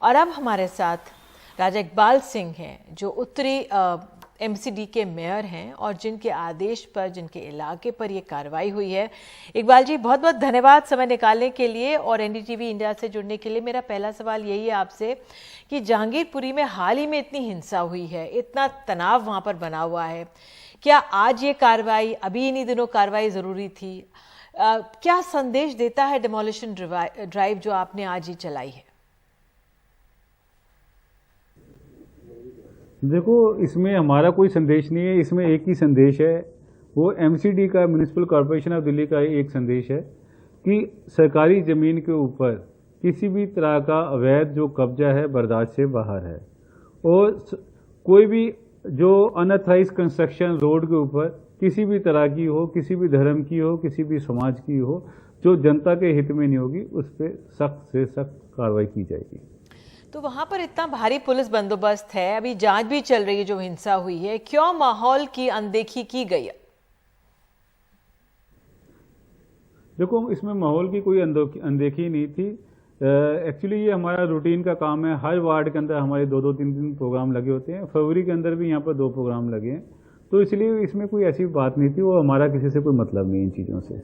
और अब हमारे साथ राजा इकबाल सिंह हैं जो उत्तरी एमसीडी के मेयर हैं और जिनके आदेश पर, जिनके इलाके पर ये कार्रवाई हुई है। इकबाल जी, बहुत बहुत धन्यवाद समय निकालने के लिए और एनडीटीवी इंडिया से जुड़ने के लिए। मेरा पहला सवाल यही है आपसे कि जहांगीरपुरी में हाल ही में इतनी हिंसा हुई है, इतना तनाव वहाँ पर बना हुआ है, क्या आज ये कार्रवाई, अभी इन्हीं दिनों कार्रवाई ज़रूरी थी? क्या संदेश देता है डिमोलिशन ड्राइव जो आपने आज ही चलाई है? देखो, इसमें हमारा कोई संदेश नहीं है, इसमें एक ही संदेश है, वो एमसीडी का, म्यूनिसिपल कॉरपोरेशन ऑफ दिल्ली का एक संदेश है कि सरकारी ज़मीन के ऊपर किसी भी तरह का अवैध जो कब्जा है बर्दाश्त से बाहर है। और कोई भी जो अनऑथराइज कंस्ट्रक्शन रोड के ऊपर किसी भी तरह की हो, किसी भी धर्म की हो, किसी भी समाज की हो, जो जनता के हित में नहीं होगी, उस पर सख्त से सख्त कार्रवाई की जाएगी। तो वहां पर इतना भारी पुलिस बंदोबस्त है, अभी जांच भी चल रही है जो हिंसा हुई है, क्यों माहौल की अनदेखी की गई है? देखो, इसमें माहौल की कोई अनदेखी नहीं थी। एक्चुअली ये हमारा रूटीन का काम है। हर वार्ड के अंदर हमारे दो 3 प्रोग्राम लगे होते हैं। फरवरी के अंदर भी यहाँ पर 2 प्रोग्राम लगे हैं, तो इसलिए इसमें कोई ऐसी बात नहीं थी। वो हमारा किसी से कोई मतलब नहीं इन चीज़ों से।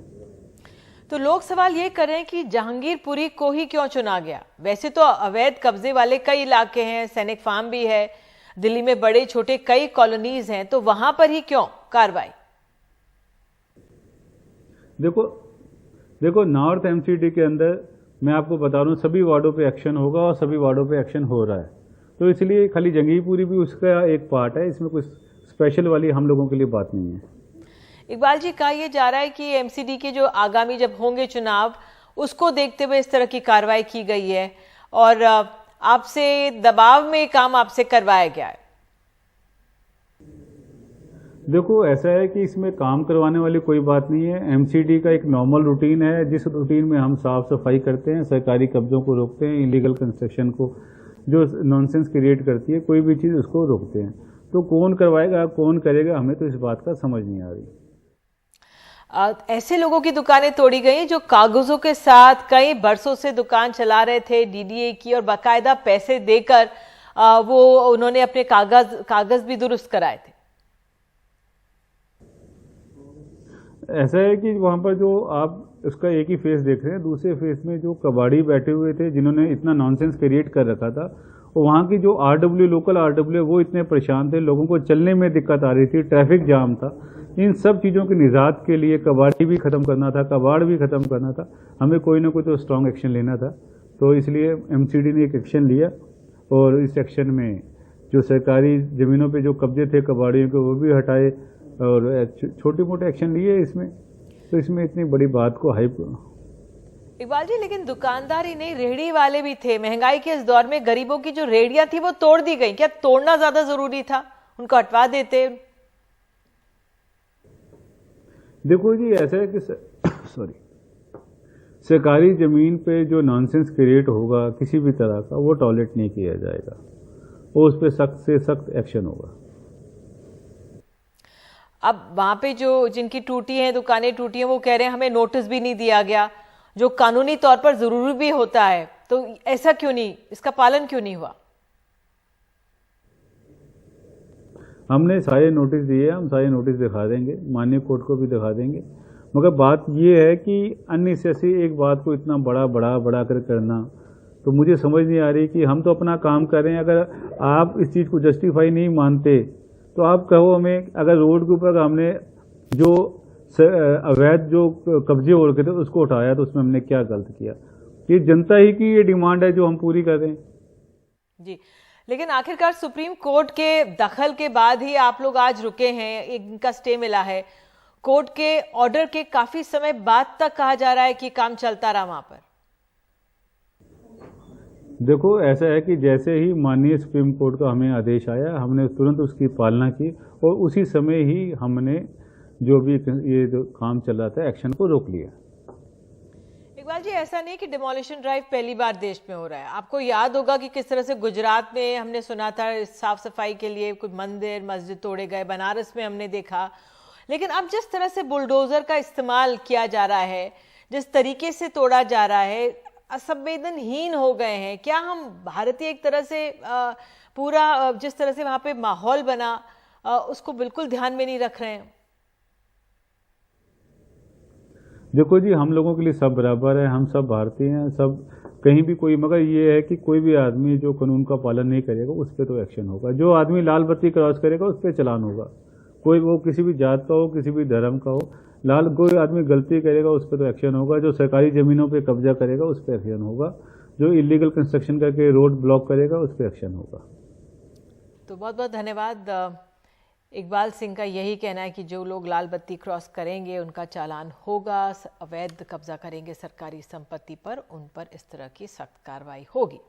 तो लोग सवाल ये कर रहे हैं कि जहांगीरपुरी को ही क्यों चुना गया? वैसे तो अवैध कब्जे वाले कई इलाके हैं, सैनिक फार्म भी है, दिल्ली में बड़े छोटे कई कॉलोनीज हैं, तो वहां पर ही क्यों कार्रवाई? देखो नॉर्थ एमसीडी के अंदर मैं आपको बता रहा हूँ, सभी वार्डों पे एक्शन होगा और सभी वार्डों पे एक्शन हो रहा है। तो इसलिए खाली जहांगीरपुरी भी उसका एक पार्ट है, इसमें कुछ स्पेशल वाली हम लोगों के लिए बात नहीं है। इकबाल जी, कहा यह जा रहा है कि एमसीडी के जो आगामी जब होंगे चुनाव, उसको देखते हुए इस तरह की कार्रवाई की गई है और आपसे दबाव में काम आपसे करवाया गया है। देखो, ऐसा है कि इसमें काम करवाने वाली कोई बात नहीं है। एमसीडी का एक नॉर्मल रूटीन है, जिस रूटीन में हम साफ सफाई करते हैं, सरकारी कब्जों को रोकते हैं, इलीगल कंस्ट्रक्शन को जो नॉनसेंस क्रिएट करती है कोई भी चीज़, उसको रोकते हैं। तो कौन करवाएगा, कौन करेगा, हमें तो इस बात का समझ नहीं आ रही। ऐसे लोगों की दुकानें तोड़ी गई जो कागजों के साथ कई बरसों से दुकान चला रहे थे, डीडीए की, और बाकायदा पैसे देकर वो उन्होंने अपने कागज भी दुरुस्त कराए थे। ऐसा है कि वहाँ पर जो आप उसका एक ही फेस देख रहे हैं, दूसरे फेस में जो कबाड़ी बैठे हुए थे जिन्होंने इतना नॉनसेंस क्रिएट कर रखा था, और वहाँ की जो आरडब्ल्यू, लोकल आरडब्ल्यू, वो इतने परेशान थे, लोगों को चलने में दिक्कत आ रही थी, ट्रैफिक जाम था। इन सब चीज़ों की निजात के लिए कबाड़ी भी ख़त्म करना था, कबाड़ भी ख़त्म करना था, हमें कोई ना कोई तो स्ट्रॉन्ग एक्शन लेना था। तो इसलिए एमसीडी ने एक एक्शन लिया और इस एक्शन में जो सरकारी ज़मीनों पे जो कब्जे थे कबाड़ियों के, वो भी हटाए और छोटे मोटे एक्शन लिए इसमें। तो इसमें इतनी बड़ी बात को हाइप। इकबाल जी, लेकिन दुकानदार ही नहीं, रेहड़ी वाले भी थे। महंगाई के इस दौर में गरीबों की जो रेहड़ियां थी वो तोड़ दी गई, क्या तोड़ना ज्यादा जरूरी था? उनको हटवा देते। देखो जी, ऐसा है कि सरकारी जमीन पे जो नॉनसेंस क्रिएट होगा किसी भी तरह का, वो टॉलरेट नहीं किया जाएगा और उस पर सख्त से सख्त एक्शन होगा। अब वहां पे जो जिनकी टूटी हैं, दुकानें टूटी हैं, वो कह रहे हैं हमें नोटिस भी नहीं दिया गया, जो कानूनी तौर पर जरूरी भी होता है। तो ऐसा क्यों नहीं, इसका पालन क्यों नहीं हुआ? हमने सारे नोटिस दिए, हम सारे नोटिस दिखा देंगे, माननीय कोर्ट को भी दिखा देंगे। मगर बात ये है कि अननेसेसरी एक बात को इतना बड़ा कर करना, तो मुझे समझ नहीं आ रही कि हम तो अपना काम कर रहे हैं। अगर आप इस चीज़ को जस्टिफाई नहीं मानते तो आप कहो हमें, अगर रोड के ऊपर हमने जो अवैध जो कब्जे हो रखे थे उसको उठाया, तो उसमें हमने क्या गलत किया? ये जनता ही की ये डिमांड है जो हम पूरी कर रहे हैं। जी, लेकिन आखिरकार सुप्रीम कोर्ट के दखल के बाद ही आप लोग आज रुके हैं, इनका स्टे मिला है। कोर्ट के ऑर्डर के काफी समय बाद तक कहा जा रहा है कि काम चलता रहा वहां पर। देखो, ऐसा है कि जैसे ही माननीय सुप्रीम कोर्ट का हमें आदेश आया, हमने तुरंत उसकी पालना की और उसी समय ही हमने जो भी ये जो काम चल रहा था एक्शन को रोक लिया। इकबाल जी, ऐसा नहीं कि डिमोलिशन ड्राइव पहली बार देश में हो रहा है। आपको याद होगा कि किस तरह से गुजरात में हमने सुना था साफ सफाई के लिए कुछ मंदिर मस्जिद तोड़े गए, बनारस में हमने देखा। लेकिन अब जिस तरह से बुलडोजर का इस्तेमाल किया जा रहा है, जिस तरीके से तोड़ा जा रहा है, असंवेदनहीन हो गए हैं? क्या हम भारतीय एक तरह से पूरा जिस तरह से वहां पे माहौल बना उसको बिल्कुल ध्यान में नहीं रख रहे हैं? देखो जी, हम लोगों के लिए सब बराबर है, हम सब भारतीय हैं, सब कहीं भी कोई, मगर ये है कि कोई भी आदमी जो कानून का पालन नहीं करेगा उस पर तो एक्शन होगा। जो आदमी लाल बत्ती क्रॉस करेगा उस पर चालान होगा। कोई वो किसी भी जात का हो, किसी भी धर्म का हो, लाल कोई आदमी गलती करेगा उस पर तो एक्शन होगा। जो सरकारी ज़मीनों पे कब्जा करेगा उस पर एक्शन होगा। जो इलीगल कंस्ट्रक्शन करके रोड ब्लॉक करेगा उस पर एक्शन होगा। तो बहुत बहुत धन्यवाद। इकबाल सिंह का यही कहना है कि जो लोग लाल बत्ती क्रॉस करेंगे उनका चालान होगा, अवैध कब्जा करेंगे सरकारी संपत्ति पर, उन पर इस तरह की सख्त कार्रवाई होगी।